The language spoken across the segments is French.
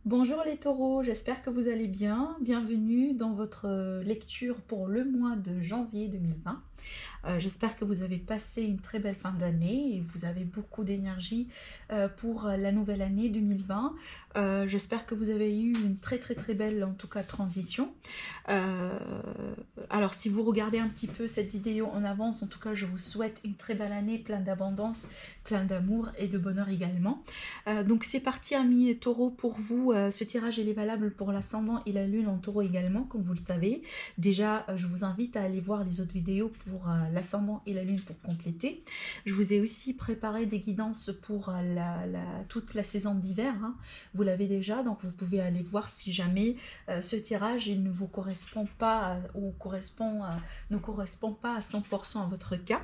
Bonjour les taureaux, j'espère que vous allez bien. Bienvenue dans votre lecture pour le mois de janvier 2020. J'espère que vous avez passé une très belle fin d'année et vous avez beaucoup d'énergie pour la nouvelle année 2020. J'espère que vous avez eu une très belle en tout cas transition. Euh, alors si vous regardez un petit peu cette vidéo en avance, en tout cas je vous souhaite une très belle année, plein d'abondance, plein d'amour et de bonheur également. Donc c'est parti amis taureaux pour vous. Ce tirage il est valable pour l'ascendant et la lune en taureau également, comme vous le savez. Déjà je vous invite à aller voir les autres vidéos pour l'ascendant et la lune pour compléter. Je vous ai aussi préparé des guidances pour toute la saison d'hiver, hein. Vous l'avez déjà, donc vous pouvez aller voir si jamais ce tirage il ne vous correspond pas ou ne correspond pas à 100% à votre cas.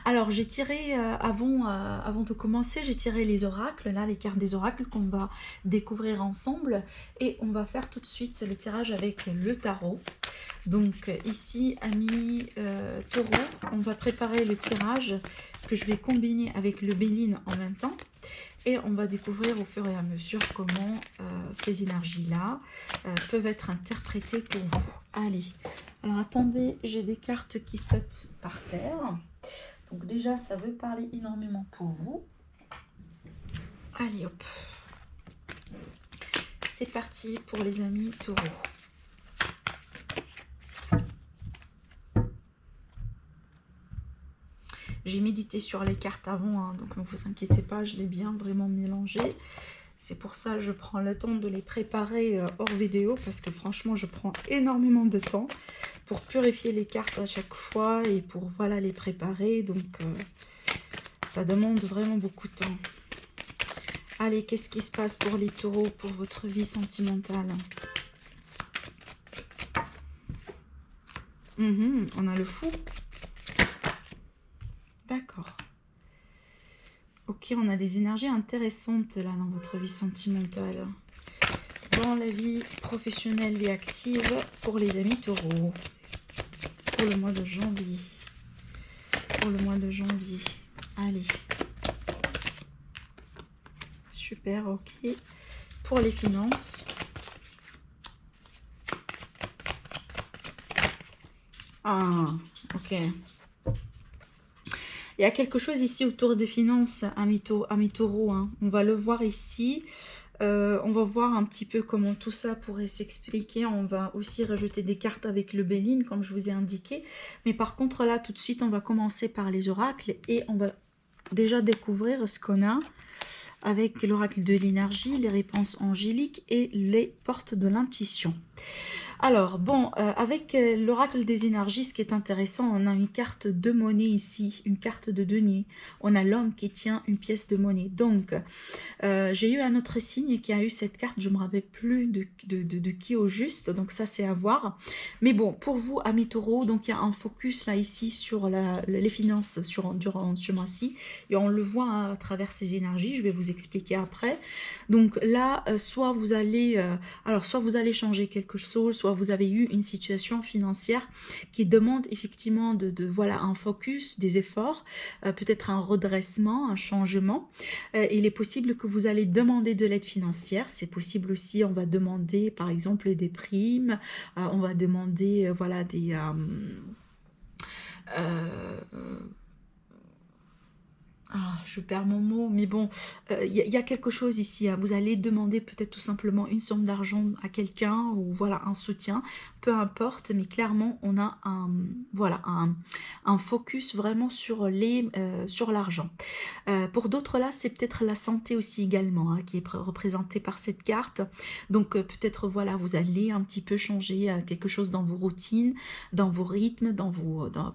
Alors, j'ai tiré, avant de commencer, j'ai tiré les oracles, là, les cartes des oracles qu'on va découvrir ensemble. Et on va faire tout de suite le tirage avec le tarot. Donc, ici, amis taureau, on va préparer le tirage que je vais combiner avec le béline en même temps. Et on va découvrir au fur et à mesure comment ces énergies-là peuvent être interprétées pour vous. Allez, alors attendez, j'ai des cartes qui sautent par terre. Donc déjà, ça veut parler énormément pour vous. Allez, hop. C'est parti pour les amis taureaux. J'ai médité sur les cartes avant, hein, donc ne vous inquiétez pas, je l'ai bien vraiment mélangé. C'est pour ça que je prends le temps de les préparer hors vidéo, parce que franchement, je prends énormément de temps pour purifier les cartes à chaque fois et pour voilà les préparer. Donc, ça demande vraiment beaucoup de temps. Allez, qu'est-ce qui se passe pour les taureaux, pour votre vie sentimentale? On a le fou. D'accord. Ok, on a des énergies intéressantes là dans votre vie sentimentale. Dans la vie professionnelle et active pour les amis taureaux. Pour le mois de janvier. Pour le mois de janvier. Allez. Super, ok. Pour les finances. Ah, ok. Il y a quelque chose ici autour des finances, amis taureaux, hein. On va le voir ici. On va voir un petit peu comment tout ça pourrait s'expliquer. On va aussi rajouter des cartes avec le béline, comme je vous ai indiqué. Mais par contre, là, tout de suite, on va commencer par les oracles. Et on va déjà découvrir ce qu'on a avec l'oracle de l'énergie, les réponses angéliques et les portes de l'intuition. Alors, bon, avec l'oracle des énergies, ce qui est intéressant, on a une carte de monnaie ici, une carte de denier. On a l'homme qui tient une pièce de monnaie. Donc, j'ai eu un autre signe qui a eu cette carte, je ne me rappelle plus de qui au juste, donc ça c'est à voir. Mais bon, pour vous, amis taureaux, donc il y a un focus là ici sur les finances durant ce mois-ci, et on le voit hein, à travers ces énergies, je vais vous expliquer après. Donc là, soit vous allez changer quelque chose, soit vous avez eu une situation financière qui demande effectivement voilà, un focus, des efforts, peut-être un redressement, un changement. Il est possible que vous allez demander de l'aide financière. C'est possible aussi, on va demander par exemple des primes, on va demander voilà, des... je perds mon mot, mais bon, y a quelque chose ici, hein. Vous allez demander peut-être tout simplement une somme d'argent à quelqu'un, ou voilà, un soutien, peu importe, mais clairement, on a voilà, un focus vraiment sur l'argent. Pour d'autres là, c'est peut-être la santé aussi également, hein, qui est représentée par cette carte. Donc peut-être voilà, vous allez un petit peu changer quelque chose dans vos routines, dans vos rythmes,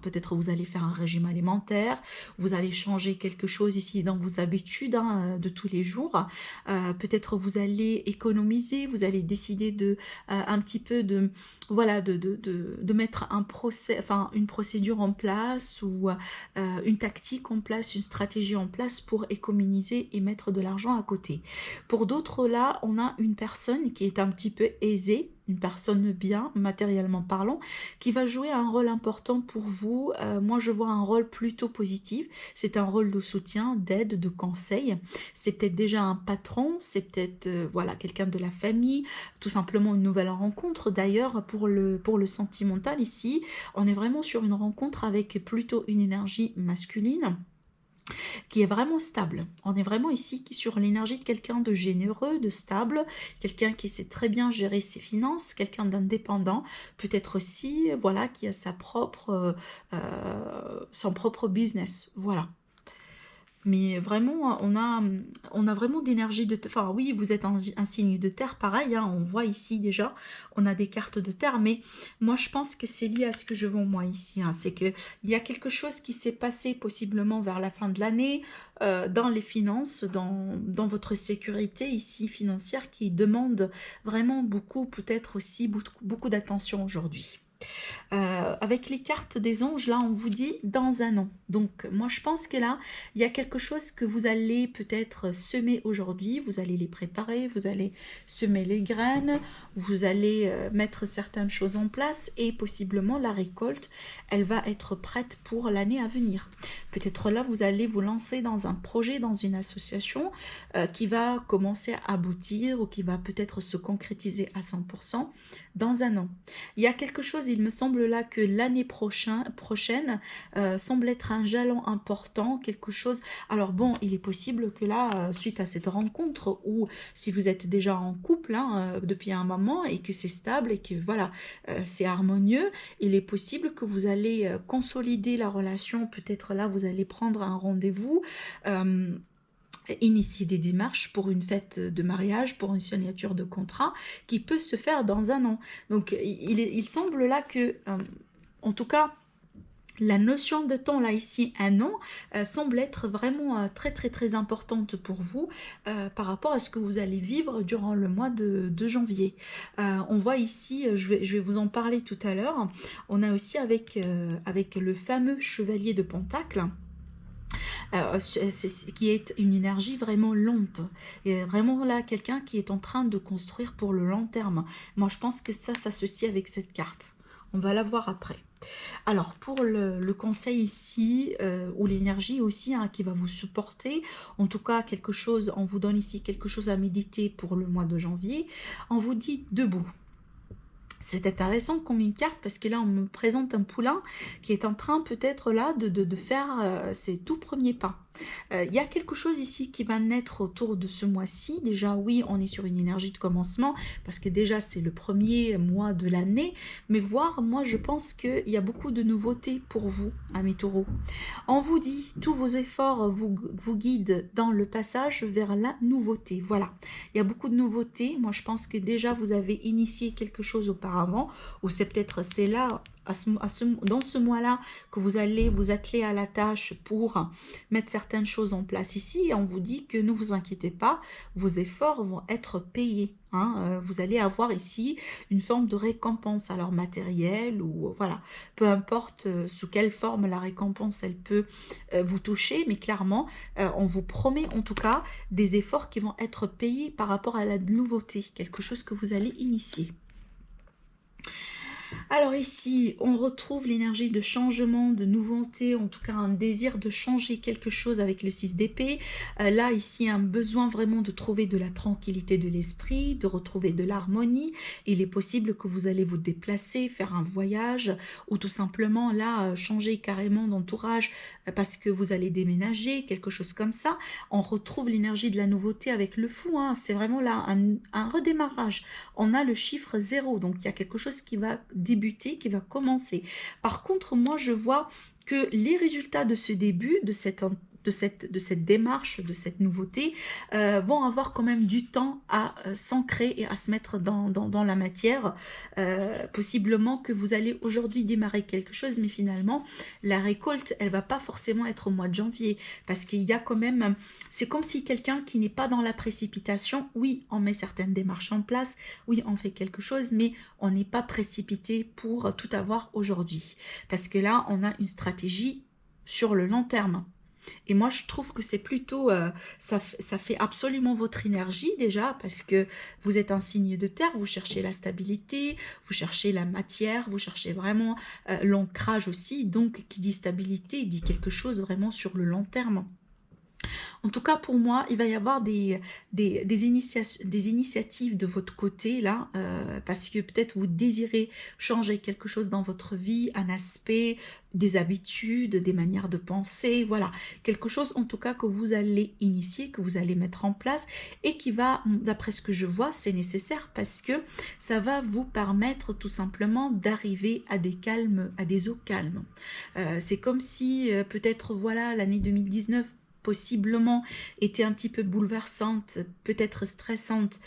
peut-être vous allez faire un régime alimentaire, vous allez changer quelque chose ici dans vos habitudes hein, de tous les jours. Peut-être vous allez économiser, vous allez décider de un petit peu de voilà de mettre une procédure en place, ou une tactique en place, une stratégie en place pour économiser et mettre de l'argent à côté. Pour d'autres là, on a une personne qui est un petit peu aisée, une personne bien, matériellement parlant, qui va jouer un rôle important pour vous. Moi, je vois un rôle plutôt positif. C'est un rôle de soutien, d'aide, de conseil. C'est peut-être déjà un patron, c'est peut-être voilà, quelqu'un de la famille, tout simplement une nouvelle rencontre. D'ailleurs, pour le sentimental ici, on est vraiment sur une rencontre avec plutôt une énergie masculine qui est vraiment stable. On est vraiment ici sur l'énergie de quelqu'un de généreux, de stable, quelqu'un qui sait très bien gérer ses finances, quelqu'un d'indépendant, peut-être aussi, voilà, qui a son propre business. Voilà. Mais vraiment, on a vraiment d'énergie de... Enfin oui, vous êtes un signe de terre, pareil, hein, on voit ici déjà, on a des cartes de terre, mais moi je pense que c'est lié à ce que je vois moi ici. Hein, c'est qu'il y a quelque chose qui s'est passé possiblement vers la fin de l'année, dans les finances, dans votre sécurité ici financière, qui demande vraiment beaucoup, peut-être aussi beaucoup d'attention aujourd'hui. Avec les cartes des anges, là, on vous dit dans un an. Donc, moi, je pense que là, il y a quelque chose que vous allez peut-être semer aujourd'hui. Vous allez les préparer, vous allez semer les graines, vous allez mettre certaines choses en place et possiblement la récolte, elle va être prête pour l'année à venir. Peut-être là, vous allez vous lancer dans un projet, dans une association qui va commencer à aboutir ou qui va peut-être se concrétiser à 100% dans un an. Il y a quelque chose, il me semble là que l'année prochaine semble être un jalon important, quelque chose. Alors bon, il est possible que là, suite à cette rencontre, ou si vous êtes déjà en couple hein, depuis un moment et que c'est stable et que voilà, c'est harmonieux, il est possible que vous allez consolider la relation. Peut-être là, vous allez prendre un rendez-vous. Initier des démarches pour une fête de mariage, pour une signature de contrat qui peut se faire dans un an. Donc il semble là que, en tout cas, la notion de temps là ici, un an, semble être vraiment très très très importante pour vous par rapport à ce que vous allez vivre durant le mois de janvier. On voit ici, je vais vous en parler tout à l'heure, on a aussi avec le fameux chevalier de Pentacle, qui est une énergie vraiment lente. Et vraiment là, quelqu'un qui est en train de construire pour le long terme. Moi, je pense que ça s'associe avec cette carte. On va la voir après. Alors, pour le conseil ici, ou l'énergie aussi, hein, qui va vous supporter, en tout cas, quelque chose, on vous donne ici quelque chose à méditer pour le mois de janvier. On vous dit debout. C'est intéressant comme une carte parce que là on me présente un poulain qui est en train peut-être là de faire ses tout premiers pas. Il y a quelque chose ici qui va naître autour de ce mois-ci. Déjà oui, on est sur une énergie de commencement parce que déjà c'est le premier mois de l'année, mais voir, moi je pense qu'il y a beaucoup de nouveautés pour vous, amis taureaux. On vous dit, tous vos efforts vous guident dans le passage vers la nouveauté. Voilà, il y a beaucoup de nouveautés. Moi je pense que déjà vous avez initié quelque chose auparavant, ou c'est là dans ce mois-là que vous allez vous atteler à la tâche pour mettre certaines choses en place ici. Et on vous dit que ne vous inquiétez pas, vos efforts vont être payés. Hein. Vous allez avoir ici une forme de récompense, alors matérielle ou voilà, peu importe sous quelle forme la récompense elle peut vous toucher, mais clairement on vous promet en tout cas des efforts qui vont être payés par rapport à la nouveauté, quelque chose que vous allez initier. Alors ici, on retrouve l'énergie de changement, de nouveauté, en tout cas un désir de changer quelque chose avec le 6 d'épée. Là, ici, un besoin vraiment de trouver de la tranquillité de l'esprit, de retrouver de l'harmonie. Il est possible que vous allez vous déplacer, faire un voyage ou tout simplement là, changer carrément d'entourage parce que vous allez déménager, quelque chose comme ça. On retrouve l'énergie de la nouveauté avec le fou. Hein. C'est vraiment là un redémarrage. On a le chiffre 0, donc il y a quelque chose qui va débuter, qui va commencer. Par contre, moi, je vois que les résultats de ce début, de cette démarche, de cette nouveauté, vont avoir quand même du temps à s'ancrer et à se mettre dans la matière. Possiblement que vous allez aujourd'hui démarrer quelque chose, mais finalement, la récolte, elle va pas forcément être au mois de janvier, parce qu'il y a quand même, c'est comme si quelqu'un qui n'est pas dans la précipitation, oui, on met certaines démarches en place, oui, on fait quelque chose, mais on n'est pas précipité pour tout avoir aujourd'hui. Parce que là, on a une stratégie sur le long terme. Et moi, je trouve que c'est plutôt, ça fait absolument votre énergie déjà, parce que vous êtes un signe de terre, vous cherchez la stabilité, vous cherchez la matière, vous cherchez vraiment l'ancrage aussi. Donc, qui dit stabilité, il dit quelque chose vraiment sur le long terme. En tout cas, pour moi, il va y avoir des initiatives de votre côté, là, parce que peut-être vous désirez changer quelque chose dans votre vie, un aspect, des habitudes, des manières de penser, voilà. Quelque chose, en tout cas, que vous allez initier, que vous allez mettre en place et qui va, d'après ce que je vois, c'est nécessaire parce que ça va vous permettre tout simplement d'arriver à des calmes, à des eaux calmes. C'est comme si, peut-être, voilà, l'année 2019, possiblement était un petit peu bouleversante, peut-être stressante.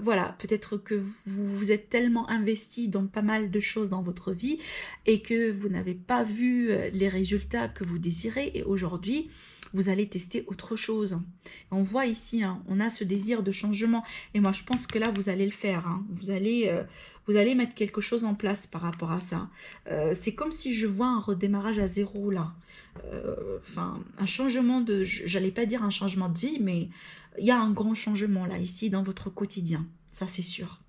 Voilà, peut-être que vous vous êtes tellement investi dans pas mal de choses dans votre vie et que vous n'avez pas vu les résultats que vous désirez. Et aujourd'hui, vous allez tester autre chose. On voit ici, hein, on a ce désir de changement. Et moi, je pense que là, vous allez le faire. Hein. Vous allez mettre quelque chose en place par rapport à ça. C'est comme si je vois un redémarrage à zéro, là. Enfin, un changement de... J'allais pas dire un changement de vie, mais il y a un grand changement, là, ici, dans votre quotidien. Ça, c'est sûr.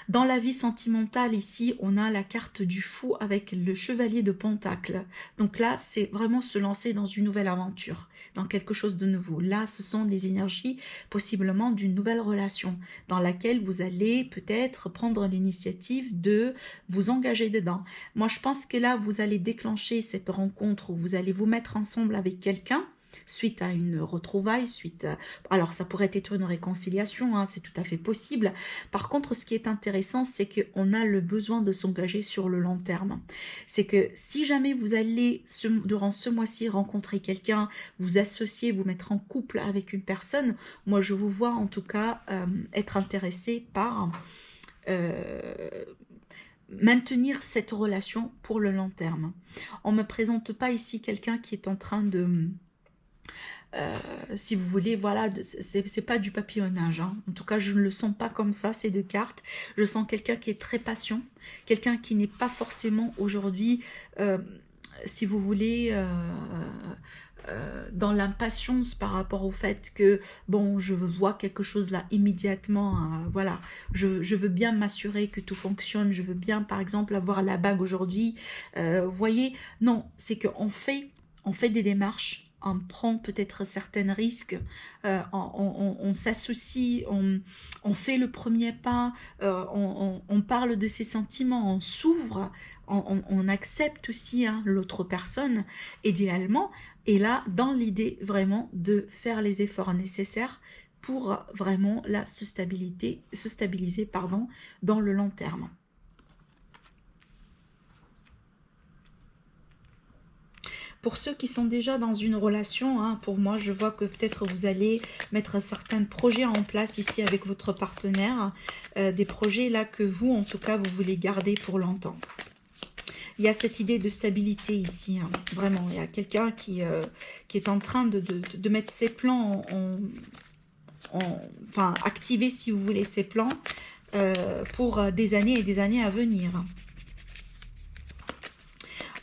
Dans la vie sentimentale, ici, on a la carte du fou avec le chevalier de Pentacle. Donc là, c'est vraiment se lancer dans une nouvelle aventure, dans quelque chose de nouveau. Là, ce sont les énergies possiblement d'une nouvelle relation dans laquelle vous allez peut-être prendre l'initiative de vous engager dedans. Moi, je pense que là, vous allez déclencher cette rencontre où vous allez vous mettre ensemble avec quelqu'un suite à une retrouvaille, alors ça pourrait être une réconciliation, hein, c'est tout à fait possible. Par contre, ce qui est intéressant, c'est qu'on a le besoin de s'engager sur le long terme. C'est que si jamais vous allez, durant ce mois-ci, rencontrer quelqu'un, vous associer, vous mettre en couple avec une personne, moi je vous vois en tout cas être intéressé par... maintenir cette relation pour le long terme. On ne me présente pas ici quelqu'un qui est en train de... si vous voulez, voilà, c'est pas du papillonnage, hein. En tout cas, je ne le sens pas comme ça, ces deux cartes. Je sens quelqu'un qui est très patient, quelqu'un qui n'est pas forcément aujourd'hui, si vous voulez, dans l'impatience par rapport au fait que, bon, je vois quelque chose là immédiatement, hein, voilà, je veux bien m'assurer que tout fonctionne, je veux bien, par exemple, avoir la bague aujourd'hui, vous voyez, non, c'est qu'on fait des démarches, on prend peut-être certains risques, on s'associe, on fait le premier pas, on parle de ses sentiments, on s'ouvre, on accepte aussi hein, l'autre personne, idéalement, et là, dans l'idée vraiment de faire les efforts nécessaires pour vraiment là, se stabiliser pardon, dans le long terme. Pour ceux qui sont déjà dans une relation, hein, pour moi, je vois que peut-être vous allez mettre certains projets en place ici avec votre partenaire. Des projets là que vous, en tout cas, vous voulez garder pour longtemps. Il y a cette idée de stabilité ici, hein, vraiment. Il y a quelqu'un qui est en train de mettre ses plans enfin, activer, si vous voulez, ses plans pour des années et des années à venir.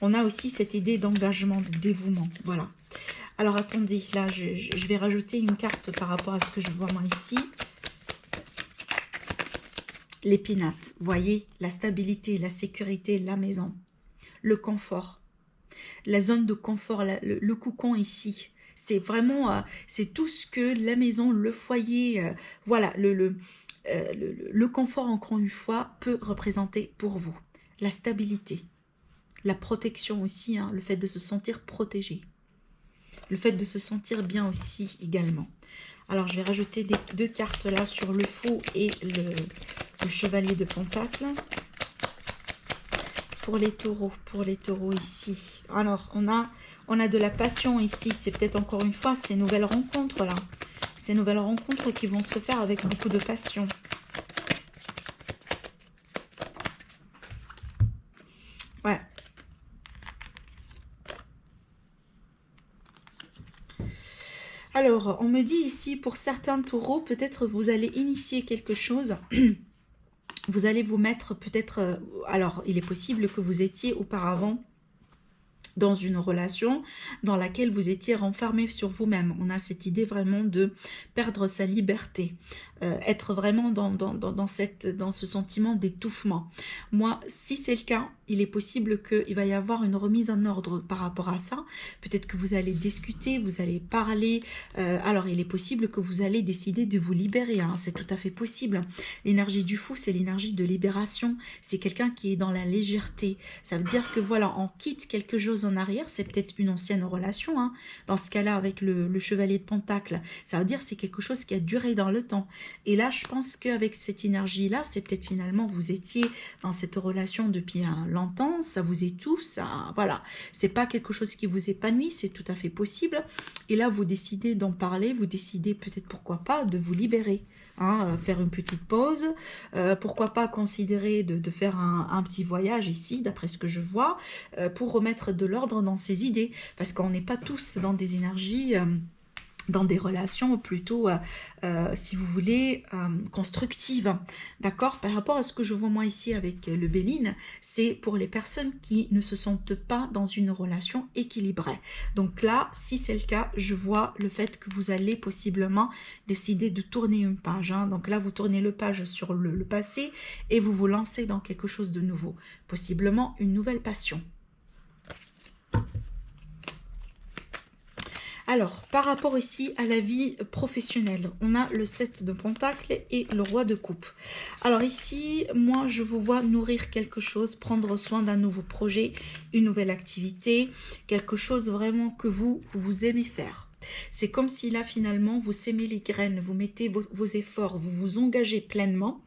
On a aussi cette idée d'engagement, de dévouement. Voilà. Alors, attendez. Là, je vais rajouter une carte par rapport à ce que je vois moi ici. L'épinate. Vous voyez, la stabilité, la sécurité, la maison. Le confort. La zone de confort, le cocon ici. C'est vraiment, c'est tout ce que la maison, le foyer, voilà, le confort, encore une fois, peut représenter pour vous. La stabilité. La protection aussi, hein, le fait de se sentir protégé. Le fait de se sentir bien aussi également. Alors, je vais rajouter deux cartes là sur le fou et le chevalier de Pentacle. Pour les taureaux ici. Alors, on a de la passion ici. C'est peut-être encore une fois ces nouvelles rencontres là. Ces nouvelles rencontres qui vont se faire avec beaucoup de passion. Ouais. Alors, on me dit ici, pour certains taureaux, peut-être vous allez initier quelque chose. Vous allez vous mettre peut-être... alors, il est possible que vous étiez auparavant dans une relation dans laquelle vous étiez renfermé sur vous-même. On a cette idée vraiment de perdre sa liberté, être vraiment dans ce sentiment d'étouffement. Moi, si c'est le cas, il est possible qu'il va y avoir une remise en ordre par rapport à ça. Peut-être que vous allez discuter, vous allez parler. Alors, il est possible que vous allez décider de vous libérer. Hein, c'est tout à fait possible. L'énergie du fou, c'est l'énergie de libération. C'est quelqu'un qui est dans la légèreté. Ça veut dire que voilà, on quitte quelque chose en arrière. C'est peut-être une ancienne relation. Hein, dans ce cas-là, avec le chevalier de Pentacle, ça veut dire que c'est quelque chose qui a duré dans le temps. Et là, je pense qu'avec cette énergie-là, c'est peut-être finalement, vous étiez dans cette relation depuis longtemps, ça vous étouffe, ça, voilà. C'est pas quelque chose qui vous épanouit, c'est tout à fait possible. Et là, vous décidez d'en parler, vous décidez peut-être, pourquoi pas, de vous libérer. Hein, faire une petite pause, pourquoi pas considérer de faire un petit voyage ici, d'après ce que je vois, pour remettre de l'ordre dans ses idées. Parce qu'on n'est pas tous dans des énergies... dans des relations plutôt, si vous voulez, constructives. D'accord? Par rapport à ce que je vois moi ici avec le Béline, c'est pour les personnes qui ne se sentent pas dans une relation équilibrée. Donc là, si c'est le cas, je vois le fait que vous allez possiblement décider de tourner une page. Hein. Donc là, vous tournez le page sur le passé et vous vous lancez dans quelque chose de nouveau. Possiblement une nouvelle passion. Alors, par rapport ici à la vie professionnelle, on a le 7 de Pentacle et le roi de coupe. Alors ici, moi, je vous vois nourrir quelque chose, prendre soin d'un nouveau projet, une nouvelle activité, quelque chose vraiment que vous aimez faire. C'est comme si là, finalement, vous sémez les graines, vous mettez vos efforts, vous vous engagez pleinement.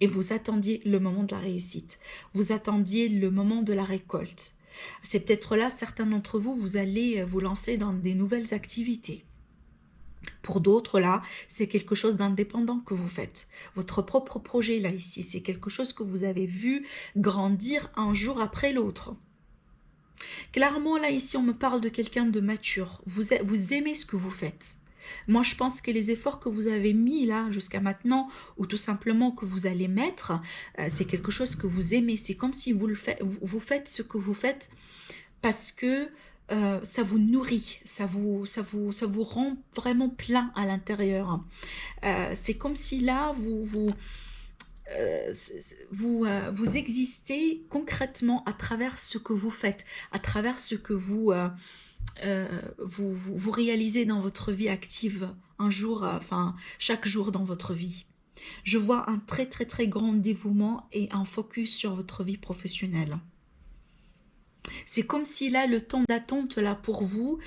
Et vous attendiez le moment de la réussite. Vous attendiez le moment de la récolte. C'est peut-être là, certains d'entre vous, vous allez vous lancer dans des nouvelles activités. Pour d'autres, là, c'est quelque chose d'indépendant que vous faites. Votre propre projet, là, ici, c'est quelque chose que vous avez vu grandir un jour après l'autre. Clairement, là, ici, on me parle de quelqu'un de mature. Vous aimez ce que vous faites. Moi, je pense que les efforts que vous avez mis là jusqu'à maintenant, ou tout simplement que vous allez mettre, c'est quelque chose que vous aimez. C'est comme si vous faites ce que vous faites parce que ça vous nourrit, ça vous rend vraiment plein à l'intérieur. C'est comme si là, vous existez concrètement à travers ce que vous faites, à travers ce que vous réalisez dans votre vie active un jour, enfin chaque jour dans votre vie. Je vois un très très très grand dévouement et un focus sur votre vie professionnelle. C'est comme si là le temps d'attente là pour vous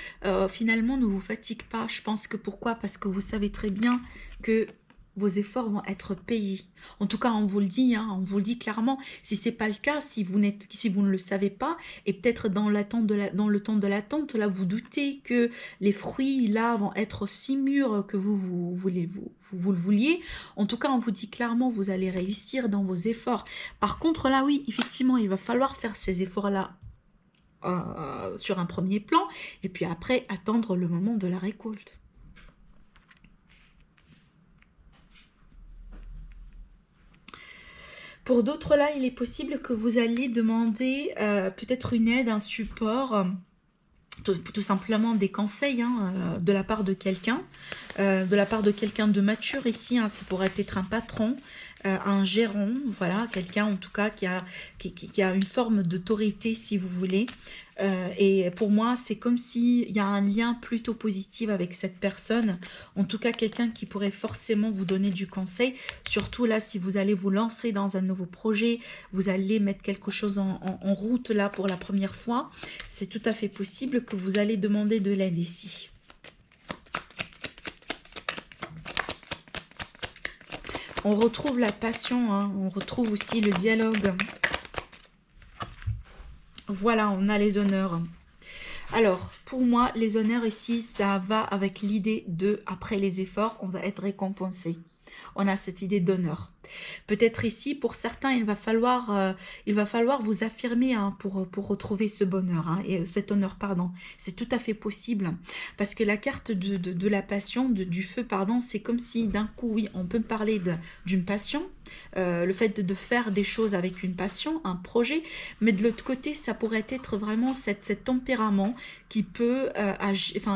finalement ne vous fatigue pas. Je pense que pourquoi? Parce que vous savez très bien que vos efforts vont être payés. En tout cas, on vous le dit, hein, on vous le dit clairement. Si ce n'est pas le cas, si vous ne le savez pas, et peut-être dans le temps de l'attente, là, vous doutez que les fruits, là, vont être aussi mûrs que vous le vouliez. En tout cas, on vous dit clairement, vous allez réussir dans vos efforts. Par contre, là, oui, effectivement, il va falloir faire ces efforts-là sur un premier plan, et puis après, attendre le moment de la récolte. Pour d'autres, là, il est possible que vous alliez demander peut-être une aide, un support, tout simplement des conseils hein, de la part de quelqu'un, de mature ici. Hein, ça pourrait être un patron, un gérant, voilà, quelqu'un en tout cas qui a une forme d'autorité si vous voulez. Et pour moi, c'est comme s'il y a un lien plutôt positif avec cette personne. En tout cas, quelqu'un qui pourrait forcément vous donner du conseil. Surtout là, si vous allez vous lancer dans un nouveau projet, vous allez mettre quelque chose en route là pour la première fois. C'est tout à fait possible que vous allez demander de l'aide ici. On retrouve la passion, hein, on retrouve aussi le dialogue. Voilà, on a les honneurs. Alors, pour moi, les honneurs ici, ça va avec l'idée de, après les efforts, on va être récompensé. On a cette idée d'honneur. Peut-être ici, pour certains, il va falloir vous affirmer hein, pour retrouver ce bonheur, hein, et cet honneur, pardon. C'est tout à fait possible. Parce que la carte de la passion, du feu, pardon, c'est comme si d'un coup, oui, on peut parler d'une passion, le fait de faire des choses avec une passion, un projet, mais de l'autre côté, ça pourrait être vraiment cet tempérament qui peut,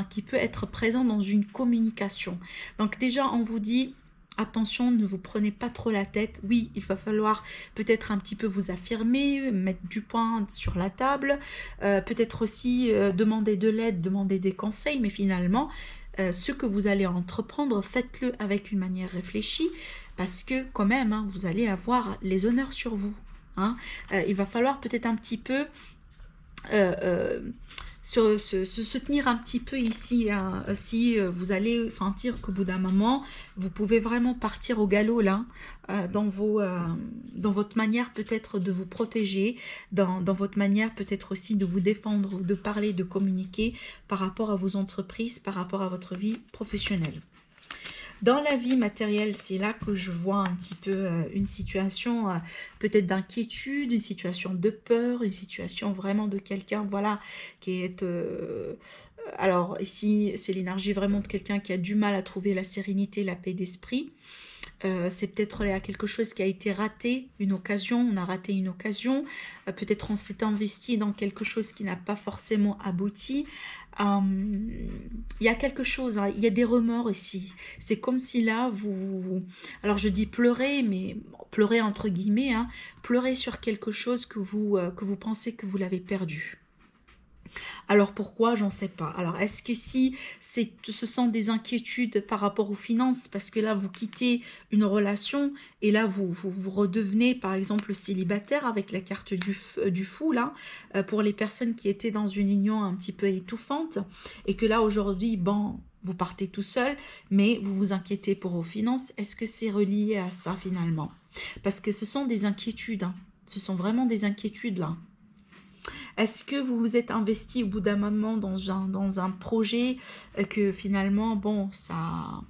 qui peut être présent dans une communication. Donc déjà, on vous dit... Attention, ne vous prenez pas trop la tête. Oui, il va falloir peut-être un petit peu vous affirmer, mettre du point sur la table, peut-être aussi demander de l'aide, demander des conseils, mais finalement, ce que vous allez entreprendre, faites-le avec une manière réfléchie, parce que quand même, hein, vous allez avoir les honneurs sur vous. Hein. Il va falloir peut-être un petit peu... se tenir un petit peu ici, hein, si vous allez sentir qu'au bout d'un moment, vous pouvez vraiment partir au galop là, dans votre manière peut-être de vous protéger, dans votre manière peut-être aussi de vous défendre, de parler, de communiquer par rapport à vos entreprises, par rapport à votre vie professionnelle. Dans la vie matérielle, c'est là que je vois un petit peu une situation peut-être d'inquiétude, une situation de peur, une situation vraiment de quelqu'un, voilà, qui est... alors ici, c'est l'énergie vraiment de quelqu'un qui a du mal à trouver la sérénité, la paix d'esprit. C'est peut-être quelque chose qui a été raté, une occasion, on a raté une occasion, peut-être on s'est investi dans quelque chose qui n'a pas forcément abouti. Il y a quelque chose, hein, il y a des remords ici. C'est comme si là, alors je dis pleurer, mais pleurer entre guillemets, hein, pleurer sur quelque chose que vous pensez que vous l'avez perdu. Alors pourquoi? J'en sais pas. Alors est-ce que si ce sont des inquiétudes par rapport aux finances, parce que là vous quittez une relation et là vous redevenez par exemple célibataire avec la carte du fou là, pour les personnes qui étaient dans une union un petit peu étouffante et que là aujourd'hui, bon, vous partez tout seul, mais vous vous inquiétez pour vos finances. Est-ce que c'est relié à ça finalement? Parce que ce sont des inquiétudes, hein. Ce sont vraiment des inquiétudes là. Est-ce que vous vous êtes investi au bout d'un moment dans un projet que finalement, bon, ça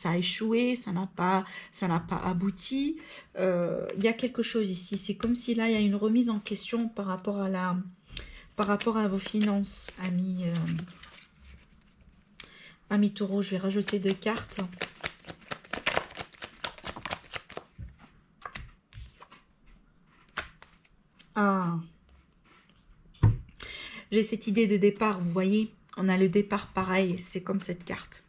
a échoué, ça n'a pas abouti? Il y a quelque chose ici. C'est comme si là, il y a une remise en question par rapport à vos finances, amis taureau. Je vais rajouter 2 cartes. Ah, j'ai cette idée de départ, vous voyez, on a le départ pareil, c'est comme cette carte.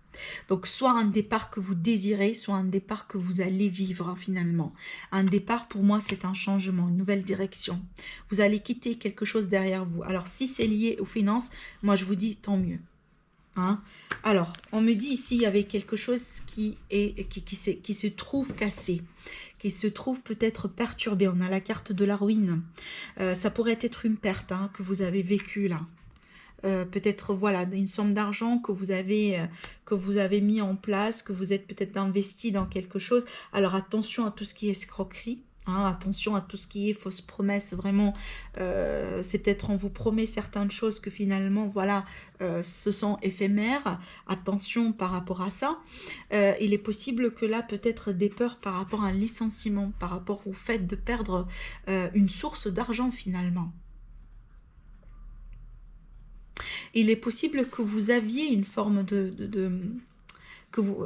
Donc soit un départ que vous désirez, soit un départ que vous allez vivre finalement. Un départ pour moi c'est un changement, une nouvelle direction. Vous allez quitter quelque chose derrière vous. Alors si c'est lié aux finances, moi je vous dis tant mieux. Hein? Alors on me dit ici il y avait quelque chose qui se trouve cassé, qui se trouve peut-être perturbé. On a la carte de la ruine. Ça pourrait être une perte hein, que vous avez vécue là. Peut-être voilà une somme d'argent que vous avez mis en place, que vous êtes peut-être investi dans quelque chose. Alors attention à tout ce qui est escroquerie. Hein, attention à tout ce qui est fausse promesse, vraiment, c'est peut-être on vous promet certaines choses que finalement, voilà, ce sont éphémères. Attention par rapport à ça. Il est possible que là, peut-être des peurs par rapport à un licenciement, par rapport au fait de perdre une source d'argent finalement. Il est possible que vous aviez une forme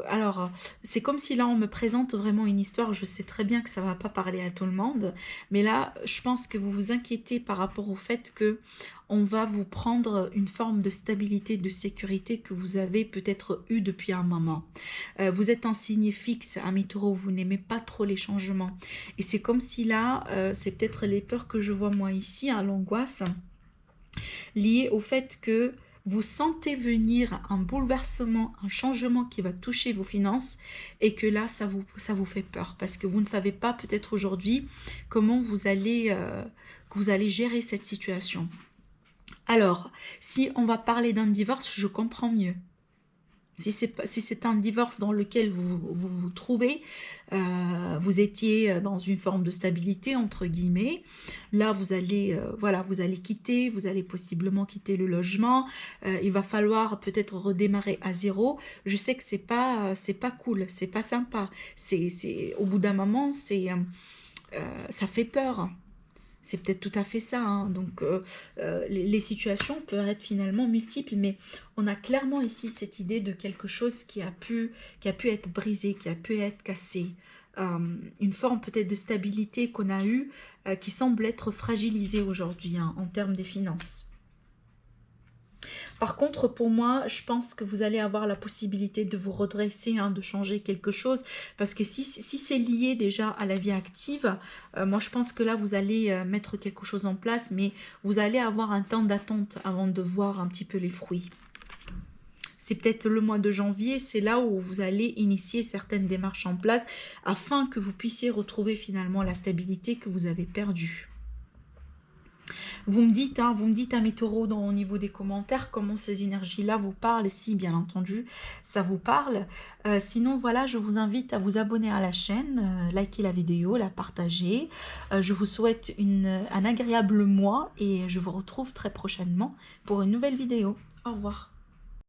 alors, c'est comme si là on me présente vraiment une histoire, je sais très bien que ça ne va pas parler à tout le monde, mais là je pense que vous vous inquiétez par rapport au fait que on va vous prendre une forme de stabilité, de sécurité que vous avez peut-être eu depuis un moment. Vous êtes un signe fixe, amis taureaux, vous n'aimez pas trop les changements. Et c'est comme si là, c'est peut-être les peurs que je vois moi ici, hein, l'angoisse, liée au fait que vous sentez venir un bouleversement, un changement qui va toucher vos finances et que là, ça vous fait peur parce que vous ne savez pas peut-être aujourd'hui comment vous allez gérer cette situation. Alors, si on va parler d'un divorce, je comprends mieux. Si c'est un divorce dans lequel vous trouvez, vous étiez dans une forme de stabilité, entre guillemets, là vous allez, voilà, vous allez quitter, vous allez possiblement quitter le logement, il va falloir peut-être redémarrer à zéro. Je sais que c'est pas cool, c'est pas sympa, au bout d'un moment, ça fait peur. C'est peut-être tout à fait ça, hein. Donc les situations peuvent être finalement multiples, mais on a clairement ici cette idée de quelque chose qui a pu être brisé, qui a pu être cassé. Une forme peut-être de stabilité qu'on a eue, qui semble être fragilisée aujourd'hui, hein, en termes des finances. Par contre, pour moi, je pense que vous allez avoir la possibilité de vous redresser, hein, de changer quelque chose. Parce que si c'est lié déjà à la vie active, moi je pense que là, vous allez mettre quelque chose en place. Mais vous allez avoir un temps d'attente avant de voir un petit peu les fruits. C'est peut-être le mois de janvier, c'est là où vous allez initier certaines démarches en place afin que vous puissiez retrouver finalement la stabilité que vous avez perdue. Vous me dites, hein, mes taureaux, au niveau des commentaires, comment ces énergies-là vous parlent, si bien entendu ça vous parle. Sinon, voilà, je vous invite à vous abonner à la chaîne, liker la vidéo, la partager. Je vous souhaite un agréable mois et je vous retrouve très prochainement pour une nouvelle vidéo. Au revoir.